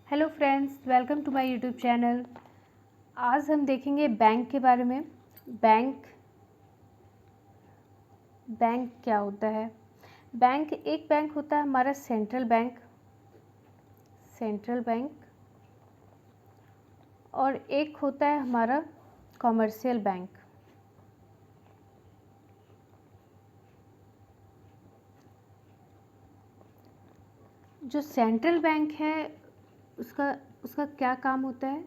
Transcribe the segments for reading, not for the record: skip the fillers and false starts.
Hello friends, welcome to my YouTube channel. आज हम देखेंगे बैंक के बारे में। बैंक बैंक क्या होता है। एक बैंक होता है हमारा सेंट्रल बैंक, और एक होता है हमारा कॉमर्शियल बैंक। जो सेंट्रल बैंक है उसका उसका क्या काम होता है।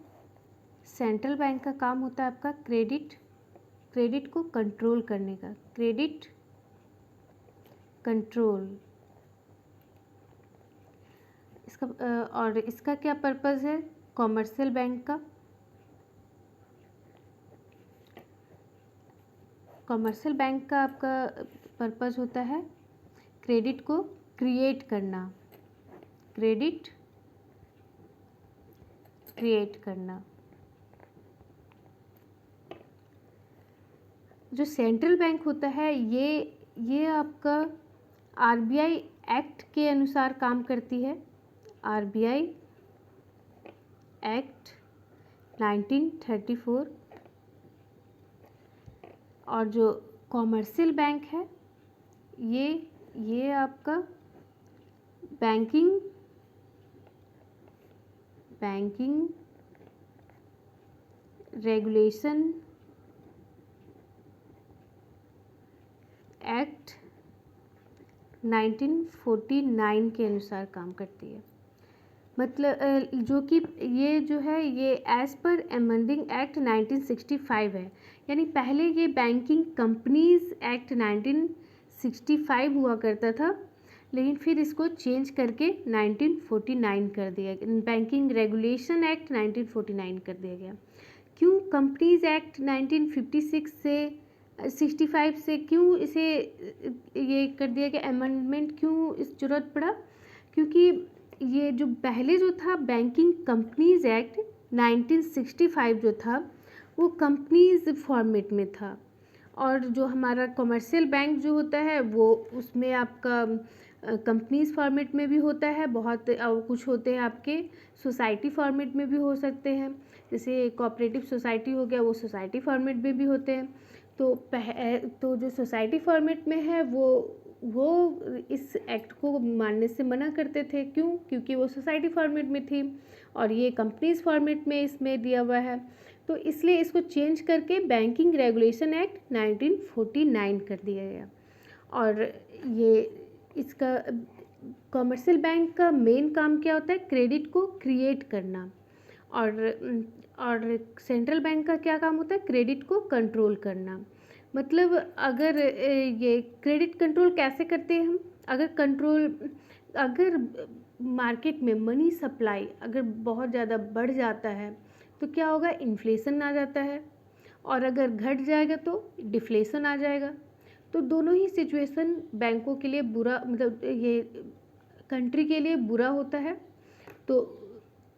सेंट्रल बैंक का काम होता है आपका क्रेडिट को कंट्रोल करने का। क्रेडिट कंट्रोल इसका और इसका क्या पर्पज़ है। कॉमर्शियल बैंक का आपका पर्पज़ होता है क्रेडिट को क्रिएट करना। जो सेंट्रल बैंक होता है ये आपका आरबीआई एक्ट के अनुसार काम करती है। RBI act 1934। और जो कॉमर्शियल बैंक है ये आपका बैंकिंग रेगुलेशन एक्ट 1949 के अनुसार काम करती है। मतलब जो कि ये जो है ये एज़ पर अमेंडिंग एक्ट 1965 है। यानी पहले ये बैंकिंग कंपनीज एक्ट 1965 हुआ करता था, लेकिन फिर इसको चेंज करके 1949 कर दिया गया। बैंकिंग रेगुलेशन एक्ट 1949 कर दिया गया। क्यों कंपनीज एक्ट 1956 से 65 से क्यों इसे ये कर दिया गया अमेंडमेंट, क्यों इस जरूरत पड़ा। क्योंकि ये जो पहले जो था बैंकिंग कंपनीज एक्ट 1965 जो था वो कंपनीज फॉर्मेट में था, और जो हमारा कमर्शियल बैंक जो होता है वो उसमें आपका कंपनीज फॉर्मेट में भी होता है। बहुत कुछ होते हैं आपके सोसाइटी फॉर्मेट में भी हो सकते हैं, जैसे कोऑपरेटिव सोसाइटी हो गया, वो सोसाइटी फॉर्मेट में भी होते हैं। तो जो सोसाइटी फॉर्मेट में है वो इस एक्ट को मानने से मना करते थे। क्यों? क्योंकि वो सोसाइटी फॉर्मेट में थी और ये कंपनीज फॉर्मेट में इसमें दिया हुआ है। तो इसलिए इसको चेंज करके बैंकिंग रेगुलेशन एक्ट 1949 कर दिया गया। और ये इसका कमर्शियल बैंक का मेन काम क्या होता है, क्रेडिट को क्रिएट करना। और सेंट्रल बैंक का क्या काम होता है, क्रेडिट को कंट्रोल करना। मतलब अगर ये क्रेडिट कंट्रोल कैसे करते हैं हम, अगर मार्केट में मनी सप्लाई अगर बहुत ज़्यादा बढ़ जाता है तो क्या होगा, इन्फ्लेशन आ जाता है, और अगर घट जाएगा तो डिफ्लेशन आ जाएगा। तो दोनों ही सिचुएशन बैंकों के लिए बुरा, मतलब ये कंट्री के लिए बुरा होता है। तो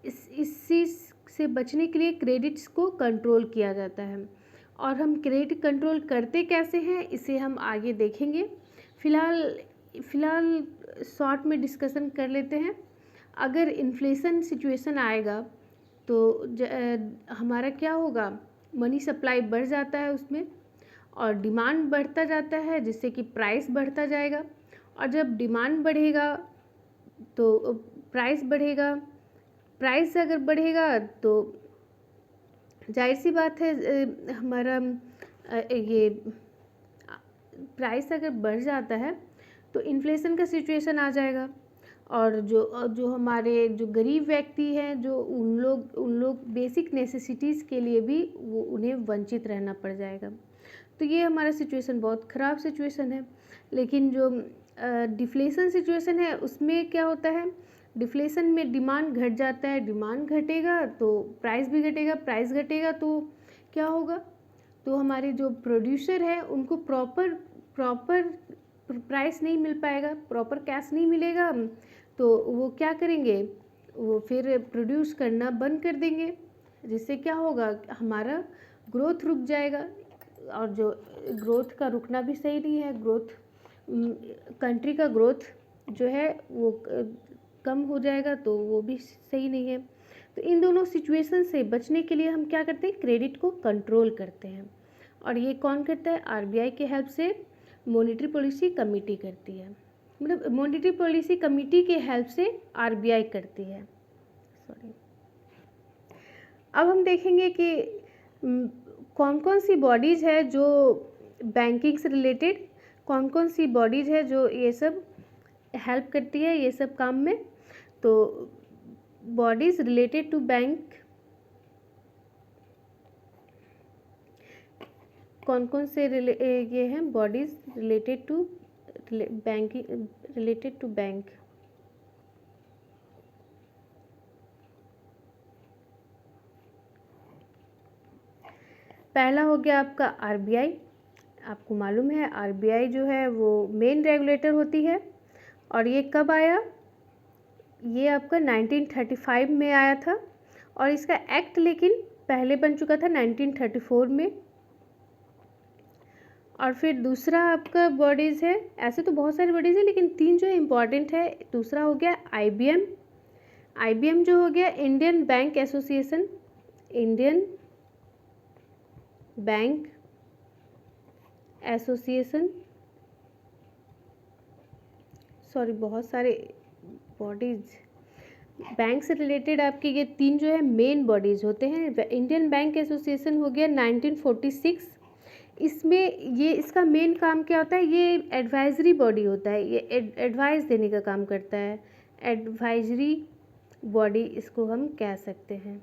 इस चीज़ से बचने के लिए क्रेडिट्स को कंट्रोल किया जाता है। और हम क्रेडिट कंट्रोल करते कैसे हैं इसे हम आगे देखेंगे। फ़िलहाल शॉर्ट में डिस्कशन कर लेते हैं। अगर इन्फ्लेशन सिचुएशन आएगा तो हमारा क्या होगा, मनी सप्लाई बढ़ जाता है उसमें, और डिमांड बढ़ता जाता है जिससे कि प्राइस बढ़ता जाएगा। और जब डिमांड बढ़ेगा तो प्राइस बढ़ेगा। प्राइस अगर बढ़ेगा तो जाहिर सी बात है हमारा ये प्राइस अगर बढ़ जाता है तो इन्फ्लेशन का सिचुएशन आ जाएगा। और जो हमारे जो गरीब व्यक्ति हैं, जो उन लोग बेसिक नेसेसिटीज़ के लिए भी उन्हें वंचित रहना पड़ जाएगा। तो ये हमारा सिचुएशन बहुत ख़राब सिचुएशन है। लेकिन जो डिफ्लेशन सिचुएशन है उसमें क्या होता है, डिफ्लेशन में डिमांड घट जाता है, डिमांड घटेगा तो प्राइस भी घटेगा, प्राइस घटेगा तो क्या होगा, तो हमारे जो प्रोड्यूसर है उनको प्रॉपर प्राइस नहीं मिल पाएगा, प्रॉपर कैश नहीं मिलेगा, तो वो क्या करेंगे, वो फिर प्रोड्यूस करना बंद कर देंगे, जिससे क्या होगा, हमारा ग्रोथ रुक जाएगा। और जो ग्रोथ का रुकना भी सही नहीं है। कंट्री का ग्रोथ जो है वो कम हो जाएगा तो वो भी सही नहीं है। तो इन दोनों सिचुएशन से बचने के लिए हम क्या करते हैं, क्रेडिट को कंट्रोल करते हैं। और ये कौन करता है, आरबीआई के हेल्प से मॉनेटरी पॉलिसी कमेटी करती है, मतलब मॉनेटरी पॉलिसी कमेटी के हेल्प से आरबीआई करती है। सॉरी, अब हम देखेंगे कि कौन कौन सी बॉडीज़ है जो बैंकिंग से रिलेटेड, कौन कौन सी बॉडीज़ है जो ये सब हेल्प करती है ये सब काम में। तो बॉडीज़ रिलेटेड टू बैंक, कौन कौन से ये हैं bodies related to banking, related to bank. पहला हो गया आपका आरबीआई। आपको मालूम है आरबीआई जो है वो मेन रेगुलेटर होती है। और ये कब आया, ये आपका 1935 में आया था। और इसका एक्ट लेकिन पहले बन चुका था 1934 में। और फिर दूसरा आपका बॉडीज़ है, ऐसे तो बहुत सारी बॉडीज़ है लेकिन तीन जो है इम्पॉर्टेंट है। दूसरा हो गया आईबीएम। आईबीएम जो हो गया Indian bank association, Indian bank association, sorry बहुत सारे बॉडीज़ बैंक से रिलेटेड आपके ये तीन जो है मेन बॉडीज़ होते हैं। इंडियन बैंक एसोसिएशन हो गया 1946। इसमें ये इसका मेन काम क्या होता है, ये एडवाइजरी बॉडी होता है, ये एडवाइस देने का काम करता है। एडवाइजरी बॉडी इसको हम कह सकते हैं।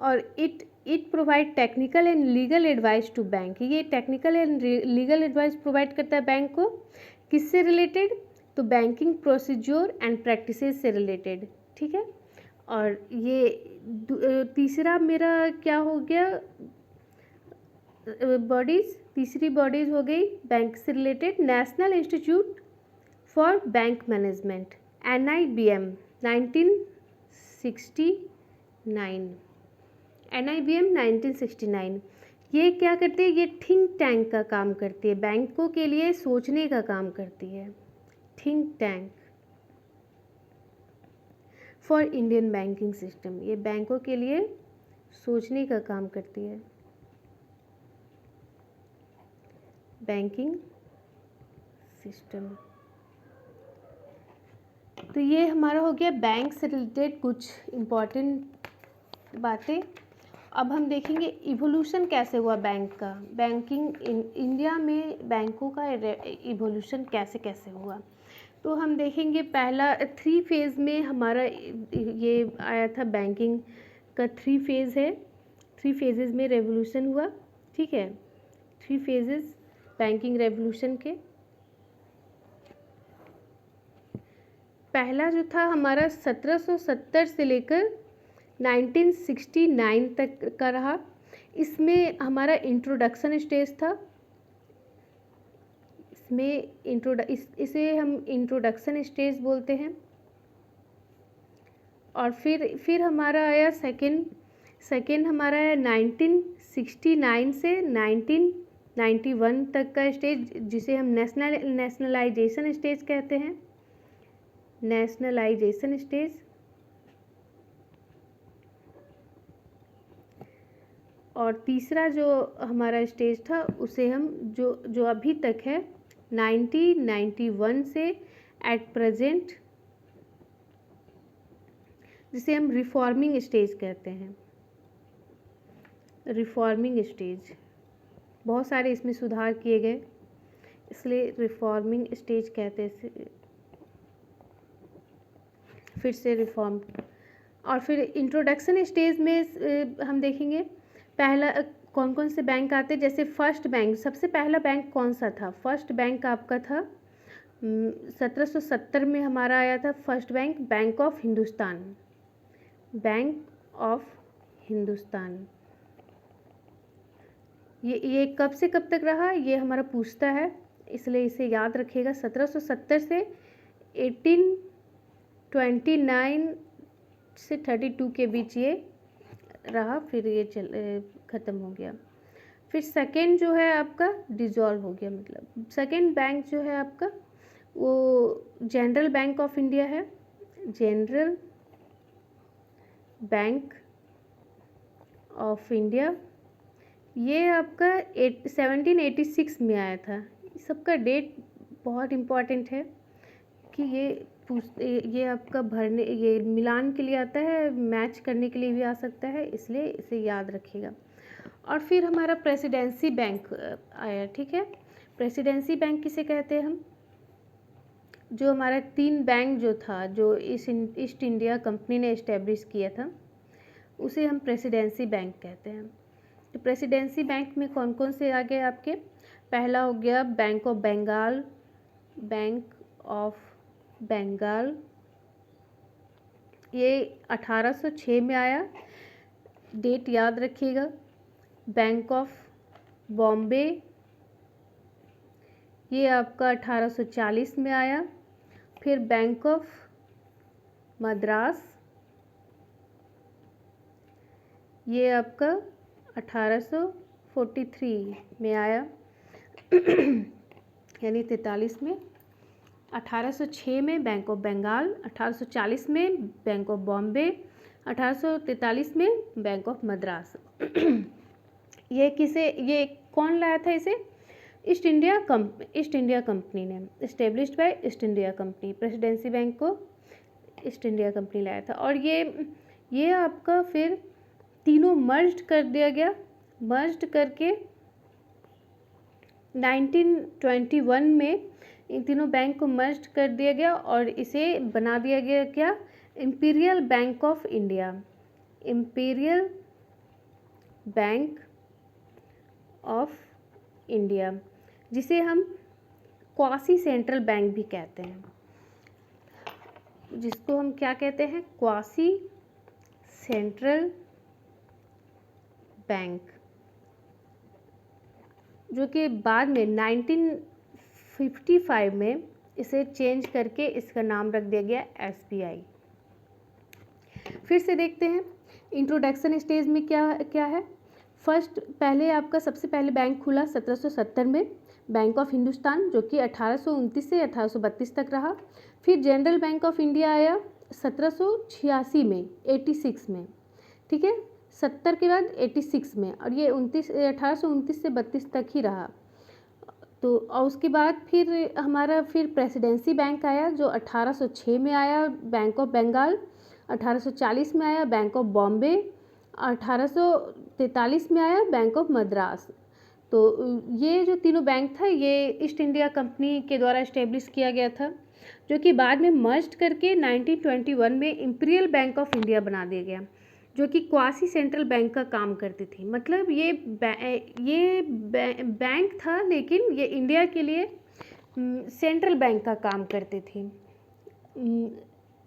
और it provide technical and legal advice to bank. ये technical and legal advice provide करता है बैंक को, किससे रिलेटेड, तो बैंकिंग प्रोसीजर एंड प्रैक्टिसेस से रिलेटेड, ठीक है। और ये तीसरा मेरा क्या हो गया बॉडीज़, तीसरी बॉडीज़ हो गई बैंक से related national institute for bank management, NIBM 1969, NIBM 1969। ये क्या करती है, ये थिंक टैंक का काम करती है, बैंकों के लिए सोचने का काम करती है। Think tank for Indian banking system, ये बैंकों के लिए सोचने का काम करती है। Banking system. तो ये हमारा हो गया बैंक से रिलेटेड कुछ इम्पॉर्टेंट बातें। अब हम देखेंगे इवोल्यूशन कैसे हुआ बैंक का, बैंकिंग इंडिया में बैंकों का इवोल्यूशन कैसे कैसे हुआ। तो हम देखेंगे पहला 3 फेज़ में हमारा ये आया था, बैंकिंग का 3 फेज़ है, 3 फेजेज़ में रेवोल्यूशन हुआ, ठीक है। 3 फेजेज़ बैंकिंग रेवोल्यूशन के। पहला जो था हमारा 1770 से लेकर 1969 तक का रहा। इसमें हमारा इंट्रोडक्शन स्टेज था, इसमें इसे हम इंट्रोडक्शन स्टेज बोलते हैं। और फिर हमारा आया सेकेंड हमारा है 1969 से 1991 तक का स्टेज, जिसे हम नेशनलाइजेशन स्टेज कहते हैं, नेशनलाइजेशन स्टेज। और तीसरा जो हमारा स्टेज था उसे हम जो अभी तक है 1991 से एट प्रेजेंट, जिसे हम रिफॉर्मिंग स्टेज कहते हैं। रिफॉर्मिंग स्टेज, बहुत सारे इसमें सुधार किए गए इसलिए रिफॉर्मिंग स्टेज कहते हैं, फिर से रिफॉर्म। और फिर इंट्रोडक्शन स्टेज में हम देखेंगे पहला कौन कौन से बैंक आते हैं। जैसे फर्स्ट बैंक, सबसे पहला बैंक कौन सा था, फर्स्ट बैंक आपका था 1770 में हमारा आया था first bank, bank of Hindustan, bank of Hindustan. ये कब से कब तक रहा, ये हमारा पूछता है, इसलिए इसे याद रखिएगा। 1770 से 1829 से 32 के बीच ये रहा, फिर ये ख़त्म हो गया। फिर सेकेंड जो है आपका डिज़ोल्व हो गया, मतलब सेकेंड बैंक जो है आपका वो जनरल बैंक ऑफ इंडिया है, जनरल बैंक ऑफ इंडिया। ये आपका 1786 में आया था। सबका डेट बहुत इम्पॉर्टेंट है कि ये आपका भरने, ये मिलान के लिए आता है, मैच करने के लिए भी आ सकता है, इसलिए इसे याद रखिएगा। और फिर हमारा प्रेसिडेंसी बैंक आया, ठीक है। प्रेसिडेंसी बैंक किसे कहते हैं हम? जो हमारा 3 बैंक जो था, जो ईस्ट इंडिया कंपनी ने इस्टेब्लिश किया था, उसे हम प्रेसिडेंसी बैंक कहते हैं। तो प्रेसिडेंसी बैंक में कौन कौन से आ गए आपके? पहला हो गया bank of Bengal, bank of Bengal, ये 1806 में आया, डेट याद रखिएगा। बैंक ऑफ बॉम्बे, ये आपका 1840 में आया। फिर बैंक ऑफ मद्रास, ये आपका 1843 में आया यानी 43 में। 1806 में बैंक ऑफ बंगाल, 1840 में बैंक ऑफ बॉम्बे, 1843 में बैंक ऑफ मद्रास। ये कौन लाया था इसे? ईस्ट इंडिया कंपनी ने, established bye east India company. Presidency bank को ईस्ट इंडिया कंपनी लाया था। और ये आपका फिर तीनों मर्ज्ड कर दिया गया, मर्ज्ड करके 1921 में इन तीनों बैंक को मर्ज्ड कर दिया गया और इसे बना दिया गया क्या? Imperial bank of India, imperial bank of India, जिसे हम क्वासी सेंट्रल बैंक भी कहते हैं, जिसको हम क्या कहते हैं? क्वासी सेंट्रल बैंक, जो कि बाद में 1955 में इसे चेंज करके इसका नाम रख दिया गया SBI। फिर से देखते हैं इंट्रोडक्शन स्टेज में क्या क्या है। पहले आपका सबसे पहले बैंक खुला 1770 में, बैंक ऑफ हिंदुस्तान, जो कि 1829 से 1832 तक रहा। फिर जनरल बैंक ऑफ इंडिया आया 1786 में, 86 में, ठीक है, 70 के बाद 86 में, और ये 1829 से 32 तक ही रहा। तो और उसके बाद फिर हमारा प्रेसिडेंसी बैंक आया, जो 1806 में आया, बैंक ऑफ बंगाल, 1840 में आया बैंक ऑफ बॉम्बे, 1843 में आया बैंक ऑफ मद्रास। तो ये जो तीनों बैंक था, ये ईस्ट इंडिया कंपनी के द्वारा इस्टेब्लिश किया गया था, जो कि बाद में मर्ज्ड करके 1921 में इंपीरियल बैंक ऑफ इंडिया बना दिया गया, जो कि क्वासी सेंट्रल बैंक का काम करती थी। मतलब ये बैंक था, लेकिन ये इंडिया के लिए सेंट्रल बैंक का काम करती थी।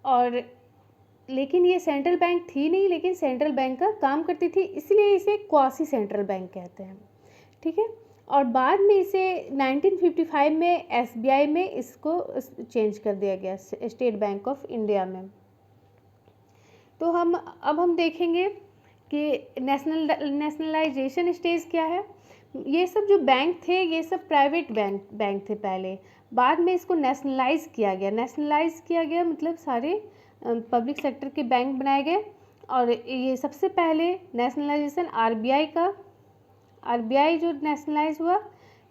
और लेकिन ये सेंट्रल बैंक थी नहीं, लेकिन सेंट्रल बैंक का काम करती थी, इसलिए इसे क्वासी सेंट्रल बैंक कहते हैं, ठीक है। और बाद में इसे 1955 में SBI में इसको चेंज कर दिया गया, स्टेट बैंक ऑफ इंडिया में। तो अब हम देखेंगे कि नेशनलाइजेशन स्टेज क्या है। ये सब जो बैंक थे, ये सब प्राइवेट बैंक थे पहले, बाद में इसको नेशनलाइज किया गया, मतलब सारे पब्लिक सेक्टर के बैंक बनाए गए। और ये सबसे पहले नेशनलाइजेशन RBI जो नेशनलाइज हुआ,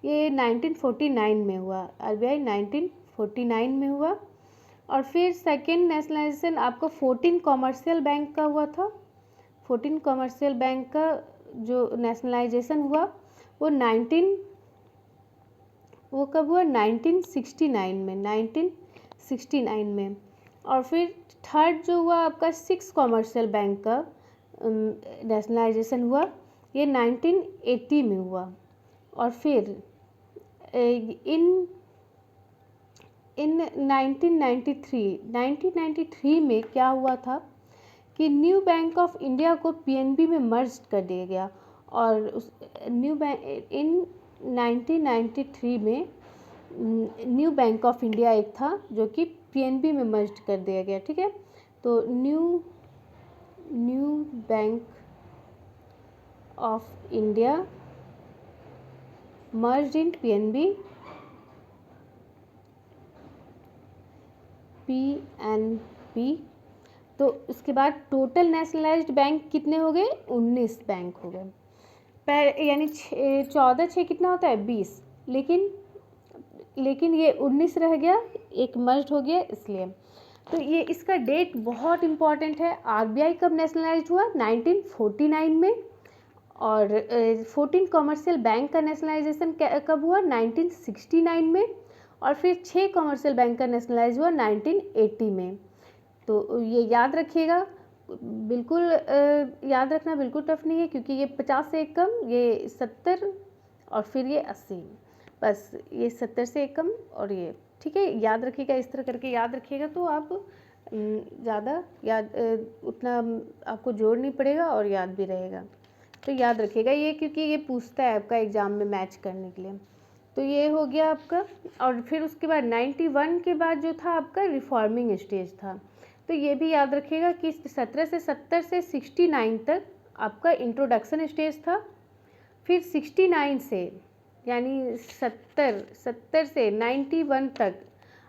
ये 1949 में हुआ, RBI 1949 में हुआ। और फिर सेकेंड नेशनलाइजेशन आपका 14 कॉमर्शियल बैंक का हुआ था। 14 कॉमर्शियल बैंक का जो नेशनलाइजेशन हुआ वो कब हुआ? 1969 में। और फिर थर्ड जो हुआ आपका 6 कॉमर्शियल बैंक का नेशनलाइजेशन हुआ, ये 1980 में हुआ। और फिर इन 1993 में क्या हुआ था कि न्यू बैंक ऑफ इंडिया को PNB में मर्ज कर दिया गया। और उस न्यू बैंक इन 1993 में न्यू बैंक ऑफ इंडिया एक था, जो कि PNB में मर्ज कर दिया गया, ठीक है। तो new bank of India merge in PNB PNB। तो उसके बाद टोटल नेशनलाइज्ड बैंक कितने हो गए? 19 बैंक हो गए। यानी 14 6 कितना होता है? 20। लेकिन ये 19 रह गया, एक मर्ज हो गया इसलिए। तो ये इसका डेट बहुत इम्पॉर्टेंट है। RBI कब नेशनलाइज्ड हुआ? 1949 में। और 14 कॉमर्शियल बैंक का नेशनलाइजेशन कब हुआ? 1969 में। और फिर 6 कॉमर्शियल बैंक का नेशनलाइज हुआ 1980 में। तो ये याद रखिएगा, बिल्कुल याद रखना बिल्कुल टफ नहीं है, क्योंकि ये 50 से एक कम, ये 70 और फिर ये 80, बस ये 70 से एक कम और ये, ठीक है, याद रखिएगा, इस तरह करके याद रखिएगा तो आप ज़्यादा याद उतना आपको जोड़ नहीं पड़ेगा और याद भी रहेगा। तो याद रखिएगा ये, क्योंकि ये पूछता है आपका एग्ज़ाम में मैच करने के लिए। तो ये हो गया आपका। और फिर उसके बाद 91 के बाद जो था आपका रिफॉर्मिंग स्टेज था। तो ये भी याद रखिएगा कि 17 से 70 से 69 तक आपका इंट्रोडक्शन स्टेज था। फिर 69 से यानी 70 से 91 तक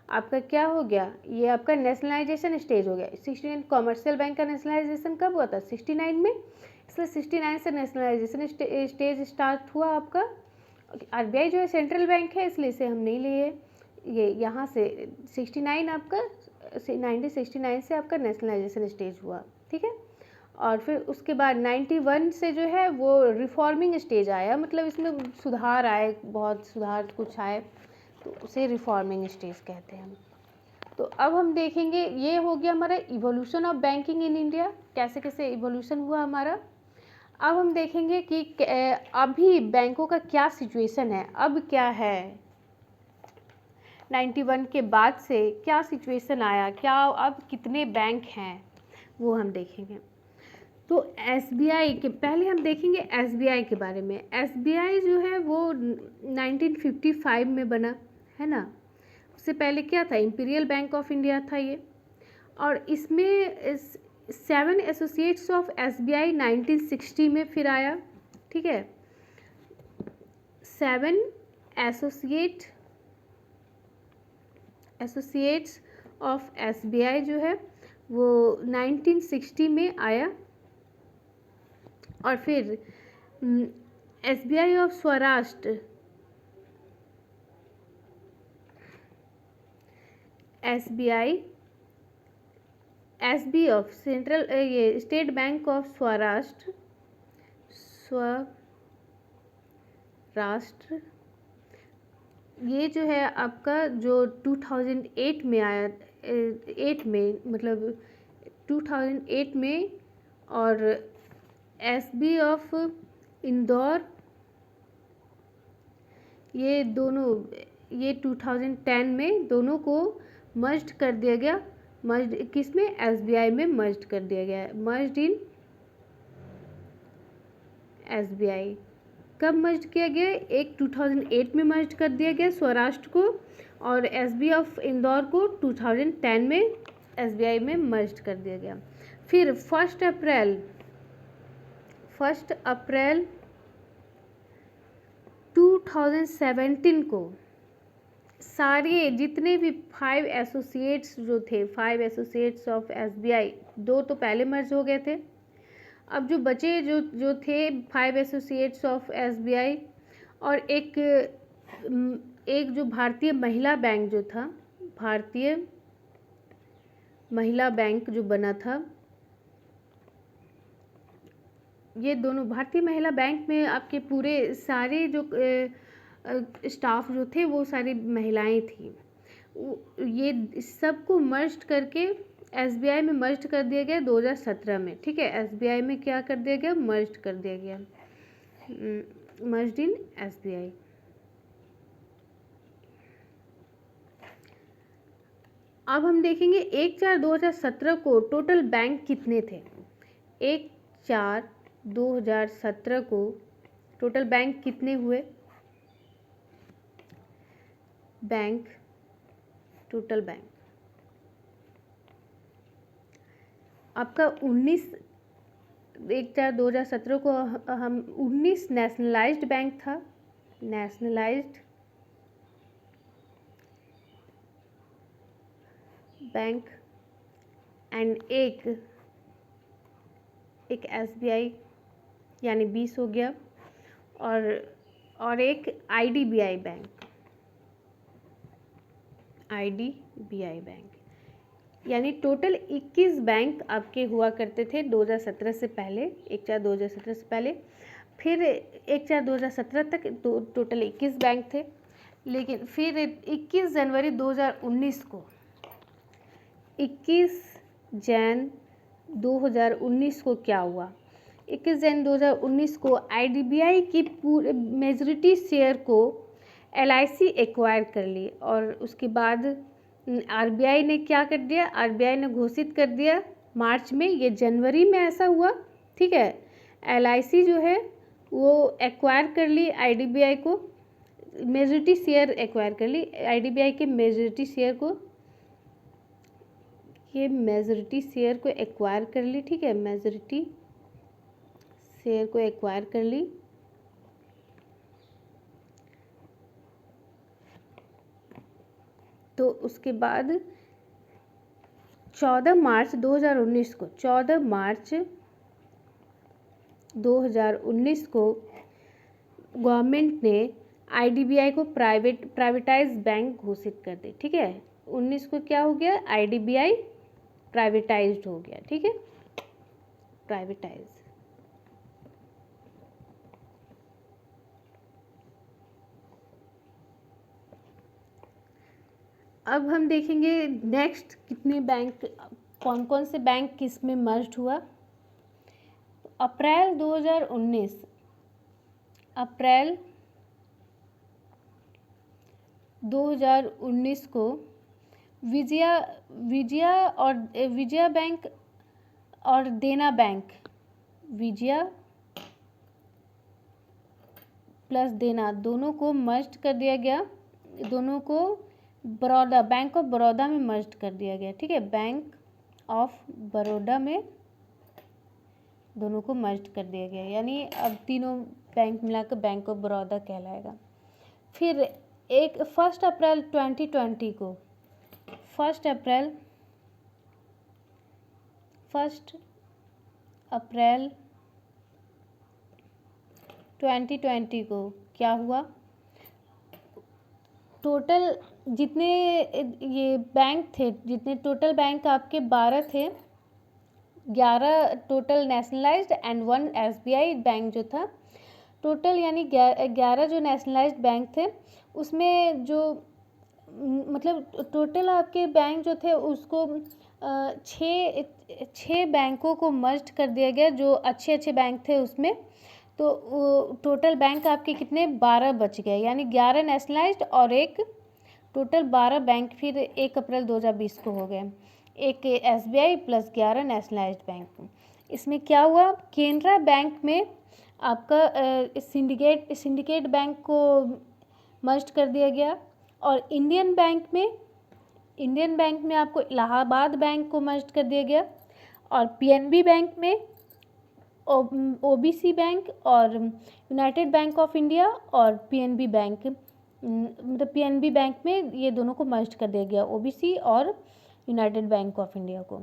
आपका क्या हो गया? ये आपका नेशनलाइजेशन स्टेज हो गया। 69 कॉमर्शियल बैंक का नेशनलाइजेशन कब हुआ था? 69 में। इसलिए 69 से नेशनलाइजेशन स्टेज स्टार्ट हुआ आपका। RBI जो है सेंट्रल बैंक है, इसलिए इसे हम नहीं लिए। ये यहाँ से 69 आपका 1969 से आपका नेशनलाइजेशन स्टेज हुआ, ठीक है। और फिर उसके बाद 91 से जो है वो रिफॉर्मिंग स्टेज आया, मतलब इसमें सुधार आए, बहुत सुधार कुछ आए, तो उसे रिफॉर्मिंग स्टेज कहते हैं। तो अब हम देखेंगे, ये हो गया हमारा evolution of banking in India, कैसे कैसे इवोल्यूशन हुआ हमारा। अब हम देखेंगे कि अभी बैंकों का क्या सिचुएशन है, अब क्या है 91 के बाद से क्या सिचुएशन आया, क्या अब कितने बैंक हैं, वो हम देखेंगे। तो SBI के पहले हम देखेंगे SBI के बारे में। SBI जो है वो 1955 में बना है ना। उससे पहले क्या था? इंपीरियल बैंक ऑफ इंडिया था ये। और इसमें 7 एसोसिएट्स ऑफ SBI 1960 में फिर आया, ठीक है। 7 एसोसिएट्स ऑफ SBI जो है वो 1960 में आया। और फिर SBI of स्वराष्ट्र, SB of central, ये स्टेट बैंक ऑफ स्वराष्ट्र, ये जो है आपका जो 2008 में आया, 8 में मतलब 2008 में। और SB ऑफ इंदौर, ये दोनों, ये 2010 में दोनों को मर्ज कर दिया गया। मर्ज किस में? SBI में मर्ज कर दिया गया, मर्ज इन SBI। कब मर्ज किया गया? एक 2008 में मर्ज कर दिया गया स्वराष्ट्र को, और SB ऑफ इंदौर को 2010 में SBI में मर्ज कर दिया गया। फिर 1 अप्रैल 2017 को सारे जितने भी 5 एसोसिएट्स जो थे, 5 एसोसिएट्स ऑफ SBI, 2 तो पहले मर्ज हो गए थे। अब जो बचे जो थे 5 एसोसिएट्स ऑफ SBI, और एक जो भारतीय महिला बैंक जो था, भारतीय महिला बैंक जो बना था, ये दोनों भारतीय महिला बैंक में आपके पूरे सारे जो स्टाफ जो थे वो सारी महिलाएं थी। ये सबको मर्ज करके SBI में मर्ज कर दिया गया 2017 में, ठीक है। SBI में क्या कर दिया गया? मर्ज कर दिया गया, मर्ज इन SBI। अब हम देखेंगे 1/4/2017 को टोटल बैंक कितने थे। 1/4/2017 को टोटल बैंक कितने हुए? बैंक, टोटल बैंक आपका 1/4/2017 को हम 19 नेशनलाइज्ड बैंक था, नेशनलाइज्ड बैंक एंड एक SBI यानी 20 हो गया, और एक IDBI बैंक, यानी टोटल 21 बैंक आपके हुआ करते थे 2017 से पहले, 1/4/2017 से पहले। फिर 1/4/2017 तक टोटल 21 बैंक थे, लेकिन फिर 21 जनवरी 2019 को 21 जैन 2019 को क्या हुआ? 21 जैन 2019 को IDBI की पूरे मेजॉरिटी शेयर को LIC एक्वायर कर ली, और उसके बाद RBI ने क्या कर दिया? RBI ने घोषित कर दिया मार्च में, ये जनवरी में ऐसा हुआ, ठीक है। LIC जो है वो एक्वायर कर ली IDBI को, मेजॉरिटी शेयर एक्वायर कर ली IDBI के मेजॉरिटी शेयर को, ये मेजॉरिटी शेयर को एक्वायर कर ली, ठीक है, मेजॉरिटी शेयर को एक्वायर कर ली। तो उसके बाद 14 मार्च 2019 को गवर्नमेंट ने IDBI को प्राइवेटाइज बैंक घोषित कर दी, ठीक है। 19 को क्या हो गया? IDBI प्राइवेटाइज्ड हो गया, ठीक है, प्राइवेटाइज। अब हम देखेंगे नेक्स्ट कितने बैंक, कौन कौन से बैंक किस में मर्ज हुआ। अप्रैल 2019 को विजया बैंक और देना बैंक, विजया प्लस देना दोनों को मर्ज कर दिया गया, दोनों को बैंक ऑफ बड़ौदा में मर्ज कर दिया गया, ठीक है। बैंक ऑफ बड़ौदा में दोनों को मर्ज कर दिया गया, यानी अब तीनों बैंक मिलाकर बैंक ऑफ बड़ौदा कहलाएगा। फिर 1 अप्रैल 2020 को 1 अप्रैल 2020 को क्या हुआ? टोटल जितने ये बैंक थे, जितने टोटल बैंक आपके 12 थे, 11 total nationalised and 1 SBI bank जो था, टोटल यानी 11 जो नेशनलाइज्ड बैंक थे, उसमें जो मतलब टोटल आपके बैंक जो थे उसको 6 बैंकों को मर्ज कर दिया गया, जो अच्छे बैंक थे उसमें। तो टोटल बैंक आपके कितने? 12 बच गए, यानी 11 नेशनलाइज्ड और एक टोटल 12 बैंक फिर 1 अप्रैल 2020 को हो गए, एक SBI प्लस 11 नेशनलाइज्ड बैंक। इसमें क्या हुआ? केनरा बैंक में आपका सिंडिकेट बैंक को मर्ज कर दिया गया, और इंडियन बैंक में आपको इलाहाबाद बैंक को मर्ज कर दिया गया, और PNB बैंक में OBC बैंक और यूनाइटेड बैंक ऑफ इंडिया और PNB बैंक, मतलब PNB बैंक में ये दोनों को मर्ज कर दिया गया, OBC और यूनाइटेड बैंक ऑफ इंडिया को।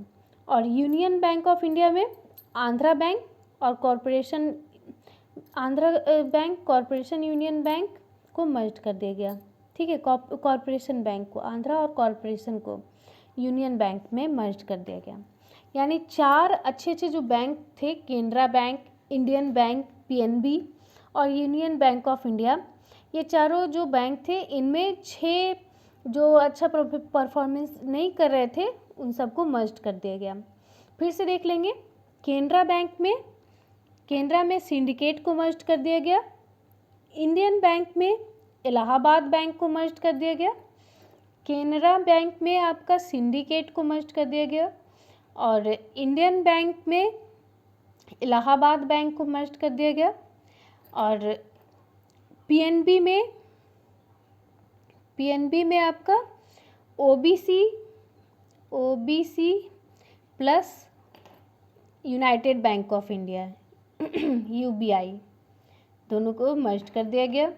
और यूनियन बैंक ऑफ इंडिया में आंध्रा बैंक और कॉरपोरेशन यूनियन बैंक को मर्ज कर दिया गया, ठीक है। कॉरपोरेशन बैंक को आंध्रा और कॉरपोरेशन को यूनियन बैंक में मर्ज कर दिया गया, यानी 4 अच्छे जो बैंक थे, Canara bank, Indian bank, PNB और यूनियन बैंक ऑफ इंडिया, ये चारों जो बैंक थे, इनमें 6 जो अच्छा परफॉर्मेंस नहीं कर रहे थे, उन सबको मर्ज कर दिया गया। फिर से देख लेंगे, केनरा में सिंडिकेट को मर्ज कर दिया गया, इंडियन बैंक में इलाहाबाद बैंक को मर्ज कर दिया गया, केनरा बैंक में आपका सिंडिकेट को मर्ज कर दिया गया, और इंडियन बैंक में इलाहाबाद बैंक को मर्ज कर दिया गया, और PNB में आपका OBC plus United bank of India UBI दोनों को मर्ज कर दिया गया,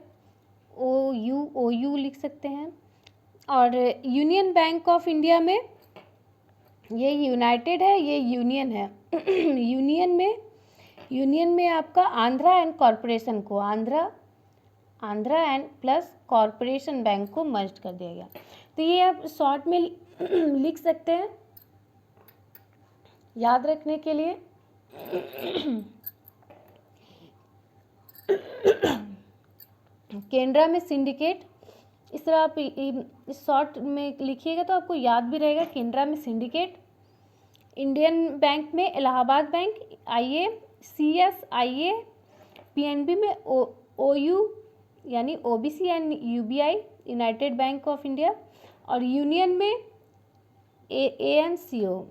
OU लिख सकते हैं। और यूनियन बैंक ऑफ इंडिया में ये यूनाइटेड है, ये यूनियन है। यूनियन में आपका आंध्रा एंड कॉरपोरेशन को Andhra and plus corporation bank को मर्ज कर दिया गया। तो ये आप शॉर्ट में लिख सकते हैं याद रखने के लिए। केनरा में सिंडिकेट, इस तरह आप इस शॉर्ट में लिखिएगा तो आपको याद भी रहेगा। केनरा में सिंडिकेट, इंडियन बैंक में Allahabad bank, IA, CS, IA, PNB में OU यानी OBC and UBI, United bank of India, और यूनियन में ANCO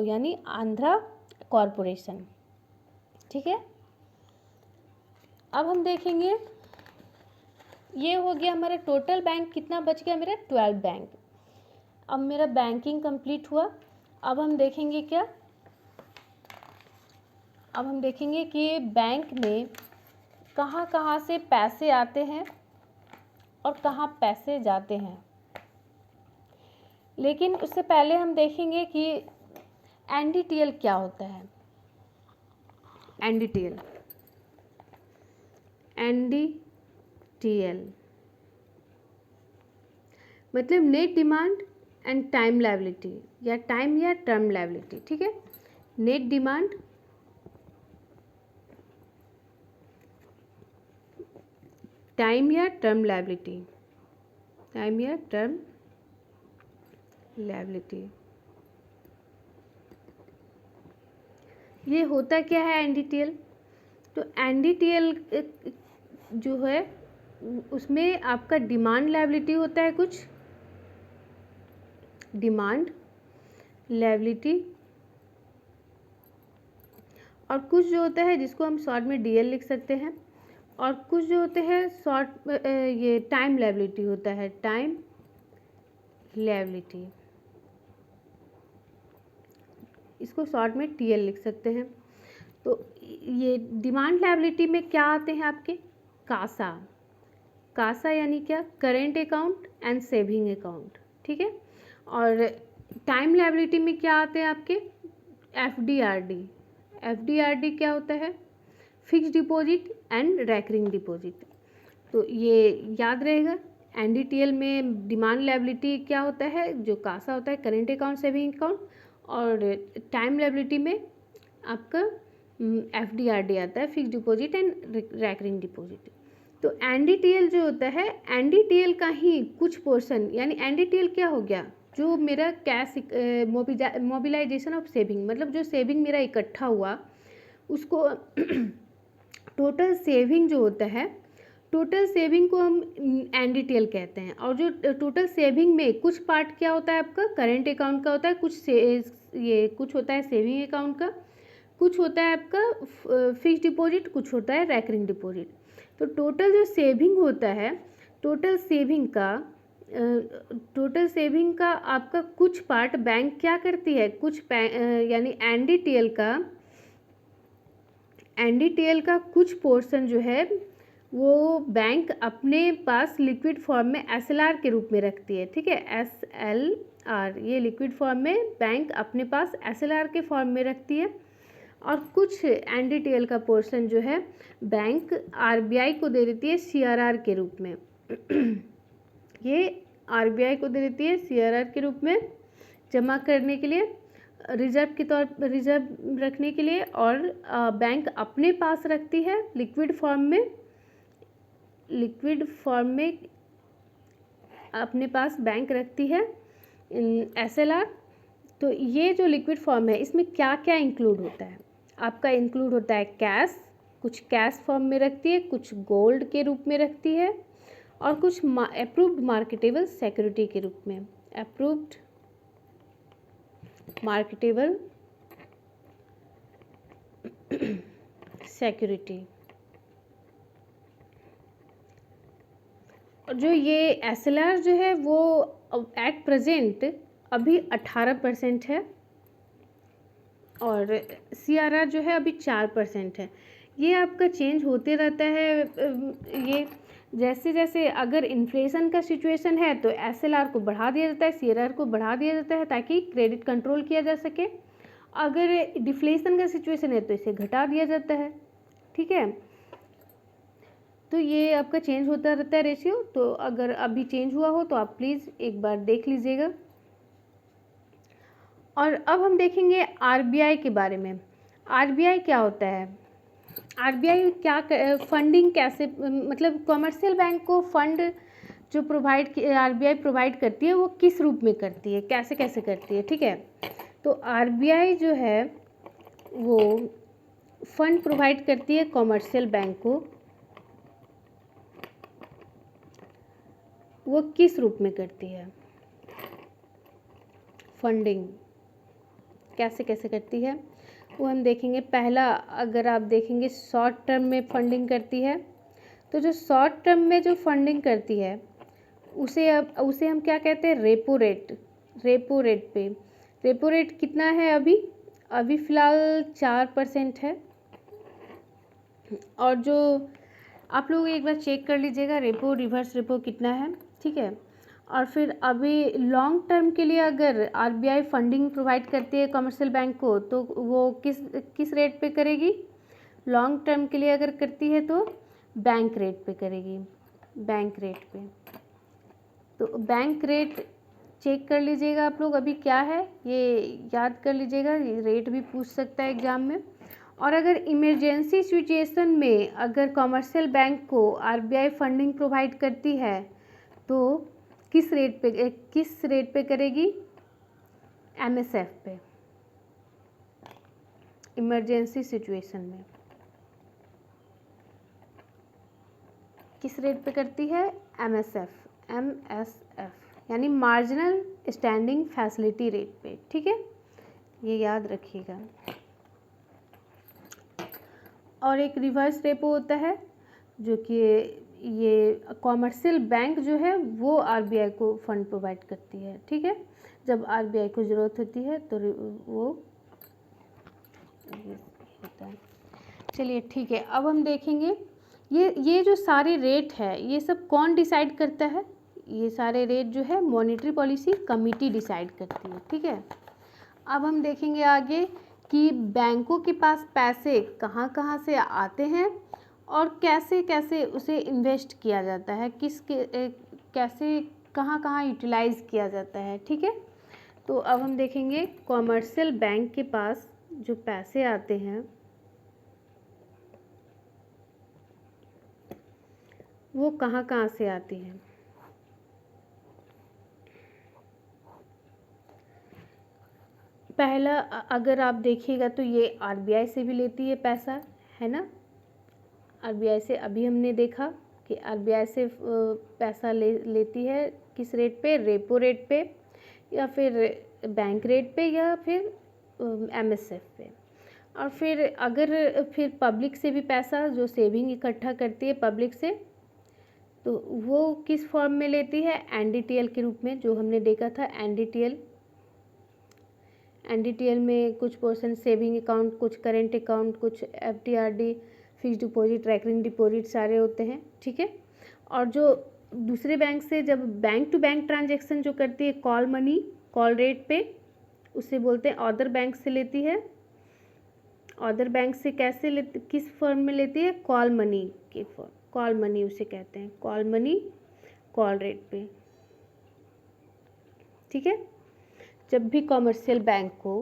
यानी आंध्रा कॉरपोरेशन। ठीक है, अब हम देखेंगे, ये हो गया हमारा टोटल बैंक। कितना बच गया मेरा? 12 बैंक। अब मेरा बैंकिंग कंप्लीट हुआ। अब हम देखेंगे क्या? अब हम देखेंगे कि बैंक में कहाँ कहाँ से पैसे आते हैं और कहाँ पैसे जाते हैं। लेकिन उससे पहले हम देखेंगे कि NDTL क्या होता है। NDTL मतलब net demand and time liability, या टाइम या टर्म लायबिलिटी। ठीक है, नेट डिमांड, टाइम या टर्म लायबिलिटी, टाइम या टर्म लायबिलिटी। ये होता क्या है NDTL? तो NDTL जो है उसमें आपका डिमांड लायबिलिटी होता है, कुछ डिमांड लायबिलिटी, और कुछ जो होता है जिसको हम शॉर्ट में DL लिख सकते हैं, और कुछ जो होते हैं शॉर्ट ये टाइम लायबिलिटी होता है, टाइम लायबिलिटी, इसको शॉर्ट में TL लिख सकते हैं। तो ये डिमांड लायबिलिटी में क्या आते हैं आपके? कासा यानी क्या? Current account and saving account. ठीक है, और टाइम लायबिलिटी में क्या आते हैं आपके? FDRD क्या होता है? Fixed deposit and recurring deposit. तो ये याद रहेगा। NDTL में डिमांड लायबिलिटी क्या होता है? जो कासा होता है, करेंट अकाउंट, सेविंग अकाउंट, और टाइम लायबिलिटी में आपका FDRD आता है, fixed deposit and recurring deposit. तो NDTL जो होता है, NDTL का ही कुछ पोर्शन, यानी NDTL क्या हो गया? जो मेरा कैश मोबिलाइजेशन ऑफ सेविंग, मतलब जो सेविंग मेरा इकट्ठा हुआ उसको टोटल सेविंग जो होता है, टोटल सेविंग को हम NDTL कहते हैं। और जो टोटल सेविंग में कुछ पार्ट क्या होता है आपका? करेंट अकाउंट का होता है, कुछ होता है सेविंग अकाउंट का, कुछ होता है आपका फिक्स्ड डिपॉजिट, कुछ होता है रेकरिंग डिपॉजिट। तो टोटल जो सेविंग होता है, टोटल सेविंग का आपका कुछ पार्ट बैंक क्या करती है? यानी NDTL का कुछ पोर्शन जो है वो बैंक अपने पास लिक्विड फॉर्म में SLR के रूप में रखती है। ठीक है, SLR, ये लिक्विड फॉर्म में बैंक अपने पास SLR के फॉर्म में रखती है। और कुछ NDTL का पोर्शन जो है बैंक RBI को दे देती है CRR के रूप में। ये RBI को दे देती है CRR के रूप में जमा करने के लिए, रिजर्व के तौर पर, रिजर्व रखने के लिए, और बैंक अपने पास रखती है लिक्विड फॉर्म में अपने पास बैंक रखती है SLR। तो ये जो लिक्विड फॉर्म है इसमें क्या क्या इंक्लूड होता है? आपका इंक्लूड होता है कैश, कुछ कैश फॉर्म में रखती है, कुछ गोल्ड के रूप में रखती है, और कुछ अप्रूव्ड मार्केटेबल सिक्योरिटी के रूप में, अप्रूव्ड मार्केटेबल सिक्योरिटी। और जो ये SLR जो है वो एट प्रेजेंट अभी 18% है, और CRR जो है अभी 4% है। ये आपका चेंज होते रहता है। ये जैसे जैसे अगर इन्फ्लेशन का सिचुएशन है तो एसएलआर को बढ़ा दिया जाता है, सीआरआर को बढ़ा दिया जाता है ताकि क्रेडिट कंट्रोल किया जा सके। अगर डिफ्लेशन का सिचुएशन है तो इसे घटा दिया जाता है। ठीक है, तो ये आपका चेंज होता रहता है रेशियो। तो अगर अभी चेंज हुआ हो तो आप प्लीज़ एक बार देख लीजिएगा। और अब हम देखेंगे आरबीआई के बारे में। आरबीआई क्या होता है? आरबीआई क्या फंडिंग कैसे, मतलब कमर्शियल बैंक को फंड जो आरबीआई प्रोवाइड करती है वो किस रूप में करती है, कैसे कैसे करती है। ठीक है, तो आरबीआई जो है वो फंड प्रोवाइड करती है कमर्शियल बैंक को। वो किस रूप में करती है फंडिंग, कैसे कैसे करती है वो हम देखेंगे। पहला अगर आप देखेंगे शॉर्ट टर्म में फंडिंग करती है, तो जो शॉर्ट टर्म में जो फंडिंग करती है उसे हम क्या कहते हैं? Repo rate. रेपो रेट पे, रेपो रेट कितना है अभी? अभी फ़िलहाल 4% है। और जो आप लोग एक बार चेक कर लीजिएगा रेपो रिवर्स रेपो कितना है। ठीक है, और फिर अभी लॉन्ग टर्म के लिए अगर आरबीआई फंडिंग प्रोवाइड करती है कमर्शियल बैंक को तो वो किस रेट पे करेगी? लॉन्ग टर्म के लिए अगर करती है तो बैंक रेट पे करेगी, बैंक रेट पे। तो बैंक रेट चेक कर लीजिएगा आप लोग अभी क्या है, ये याद कर लीजिएगा, ये रेट भी पूछ सकता है एग्ज़ाम में। और अगर इमरजेंसी सिचुएशन में अगर कमर्शियल बैंक को आरबीआई फंडिंग प्रोवाइड करती है तो किस रेट पे करेगी? एमएसएफ पे। इमरजेंसी सिचुएशन में किस रेट पे करती है? एमएसएफ यानी मार्जिनल स्टैंडिंग फैसिलिटी रेट पे। ठीक है, ये याद रखिएगा। और एक रिवर्स रेपो होता है जो कि ये कॉमर्शियल बैंक जो है वो आरबीआई को फंड प्रोवाइड करती है। ठीक है, जब आरबीआई को ज़रूरत होती है तो वो होता है। चलिए ठीक है, अब हम देखेंगे ये जो सारे रेट है ये सब कौन डिसाइड करता है? ये सारे रेट जो है मॉनेटरी पॉलिसी कमिटी डिसाइड करती है। ठीक है, अब हम देखेंगे आगे कि बैंकों के पास पैसे कहाँ कहाँ से आते हैं और कैसे कैसे उसे इन्वेस्ट किया जाता है, कैसे कहाँ कहाँ यूटिलाइज़ किया जाता है। ठीक है, तो अब हम देखेंगे कॉमर्शियल बैंक के पास जो पैसे आते हैं वो कहाँ कहाँ से आते हैं। पहला अगर आप देखिएगा तो ये आरबीआई से भी लेती है पैसा, है ना। आरबीआई से अभी हमने देखा कि आरबीआई से पैसा लेती है किस रेट पे? रेपो रेट पे, या फिर बैंक रेट पे, या फिर एमएसएफ पे। और फिर अगर फिर पब्लिक से भी पैसा जो सेविंग इकट्ठा करती है पब्लिक से, तो वो किस फॉर्म में लेती है? एनडीटीएल के रूप में, जो हमने देखा था एनडीटीएल। एनडीटीएल में कुछ पोर्शन सेविंग अकाउंट, कुछ करेंट अकाउंट, कुछ एफडीआरडी, फिक्स डिपॉजिट, रेकरिंग डिपॉजिट सारे होते हैं। ठीक है, और जो दूसरे बैंक से जब बैंक टू बैंक ट्रांजैक्शन जो करती है कॉल मनी, कॉल रेट पे, उसे बोलते हैं अदर बैंक से लेती है। अदर बैंक से किस फॉर्म में लेती है? कॉल मनी के फॉर्म, कॉल मनी उसे कहते हैं, कॉल मनी कॉल रेट पे। ठीक है, जब भी कॉमर्शियल बैंक को,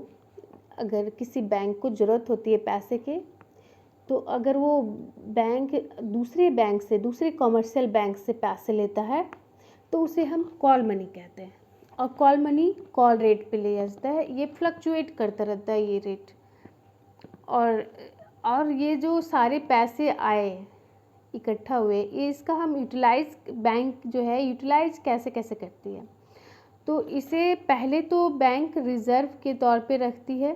अगर किसी बैंक को ज़रूरत होती है पैसे के, तो अगर वो बैंक दूसरे बैंक से, दूसरे कॉमर्शियल बैंक से पैसे लेता है तो उसे हम कॉल मनी कहते हैं। और कॉल मनी कॉल रेट पे लिया जाता है, ये फ्लक्चुएट करता रहता है ये रेट। और ये जो सारे पैसे आए इकट्ठा हुए, ये इसका हम यूटिलाइज, बैंक जो है यूटिलाइज कैसे कैसे करती है? तो इसे पहले तो बैंक रिज़र्व के तौर पे रखती है,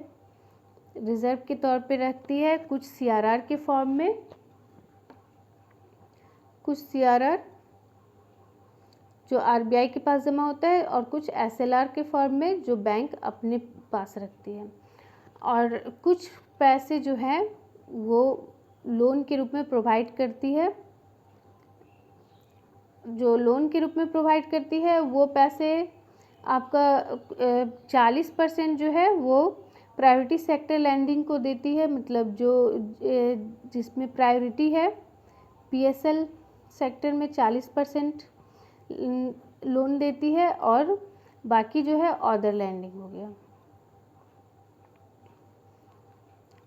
रिज़र्व के तौर पे रखती है कुछ सीआरआर के फॉर्म में, कुछ सीआरआर जो आरबीआई के पास जमा होता है, और कुछ एसएलआर के फॉर्म में जो बैंक अपने पास रखती है। और कुछ पैसे जो हैं वो लोन के रूप में प्रोवाइड करती है जो लोन के रूप में प्रोवाइड करती है वो पैसे आपका 40% जो है वो प्रायोरिटी सेक्टर लैंडिंग को देती है, मतलब जो जिसमें प्रायोरिटी है पीएसएल सेक्टर में 40% लोन देती है, और बाकी जो है अदर लैंडिंग हो गया।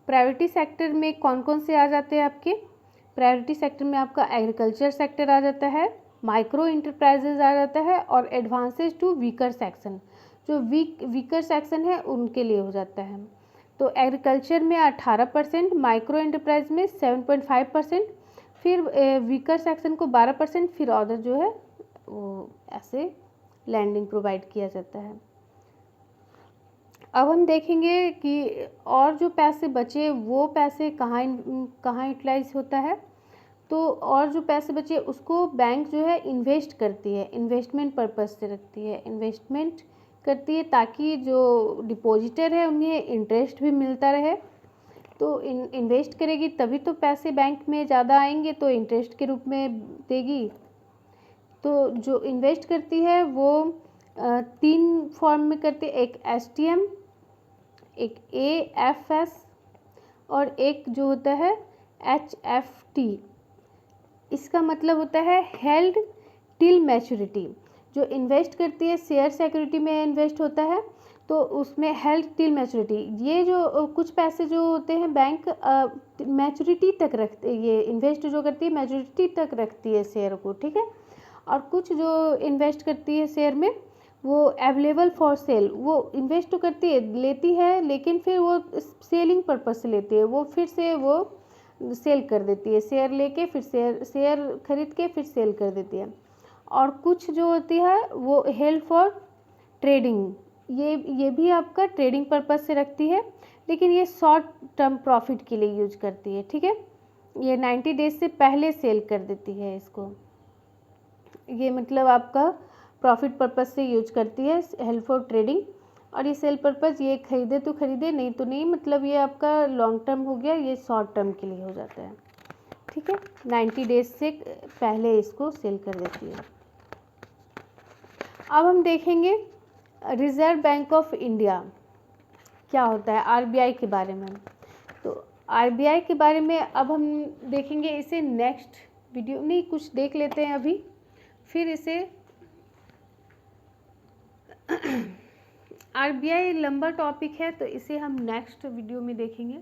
प्रायोरिटी सेक्टर में कौन कौन से आ जाते हैं आपके? प्रायोरिटी सेक्टर में आपका एग्रीकल्चर सेक्टर आ जाता है, माइक्रो इंटरप्राइजेज आ जाता है, और एडवांसेज टू वीकर सेक्शन, जो वीकर सेक्शन है उनके लिए हो जाता है। तो एग्रीकल्चर में 18%, माइक्रो इंटरप्राइज में 7.5%, फिर वीकर सेक्शन को 12%, फिर अदर जो है वो ऐसे लैंडिंग प्रोवाइड किया जाता है। अब हम देखेंगे कि और जो पैसे बचे वो पैसे कहाँ यूटिलाइज होता है। तो और जो पैसे बचे उसको बैंक जो है इन्वेस्ट करती है, इन्वेस्टमेंट पर्पज़ से रखती है, इन्वेस्टमेंट करती है ताकि जो डिपॉजिटर है उन्हें इंटरेस्ट भी मिलता रहे। तो इन्वेस्ट करेगी तभी तो पैसे बैंक में ज़्यादा आएंगे, तो इंटरेस्ट के रूप में देगी। तो जो इन्वेस्ट करती है वो 3 फॉर्म में करती है, एक STM, एक AFS, और एक जो होता है HFT। इसका मतलब होता है हेल्ड टिल मैच्योरिटी। जो इन्वेस्ट करती है शेयर सिक्योरिटी में इन्वेस्ट होता है, तो उसमें हेल्ड टिल मैच्योरिटी। ये जो कुछ पैसे जो होते हैं बैंक मैच्योरिटी तक रखते, ये इन्वेस्ट जो करती है मैच्योरिटी तक रखती है शेयर को, ठीक है। और कुछ जो इन्वेस्ट करती है शेयर में वो अवेलेबल फॉर सेल, वो इन्वेस्ट तो करती है, लेती है, लेकिन फिर वो सेलिंग पर्पज़ से लेती है, वो फिर से वो सेल कर देती है, शेयर लेके फिर शेयर खरीद के फिर सेल कर देती है। और कुछ जो होती है वो हेल्ड फॉर ट्रेडिंग, ये भी आपका ट्रेडिंग पर्पज़ से रखती है, लेकिन ये शॉर्ट टर्म प्रॉफिट के लिए यूज करती है, ठीक है। ये 90 डेज से पहले सेल कर देती है इसको, ये मतलब आपका प्रॉफिट पर्पज़ से यूज करती है, हेल्ड फॉर ट्रेडिंग। और ये सेल पर्पज़, ये खरीदे तो खरीदे, नहीं तो नहीं, मतलब ये आपका लॉन्ग टर्म हो गया, ये शॉर्ट टर्म के लिए हो जाता है, ठीक है। 90 डेज से पहले इसको सेल कर देती है। अब हम देखेंगे रिजर्व बैंक ऑफ इंडिया क्या होता है, RBI के बारे में। तो RBI के बारे में अब हम देखेंगे, इसे नेक्स्ट वीडियो नहीं, कुछ देख लेते हैं अभी, फिर इसे RBI लंबा टॉपिक है तो इसे हम नेक्स्ट वीडियो में देखेंगे।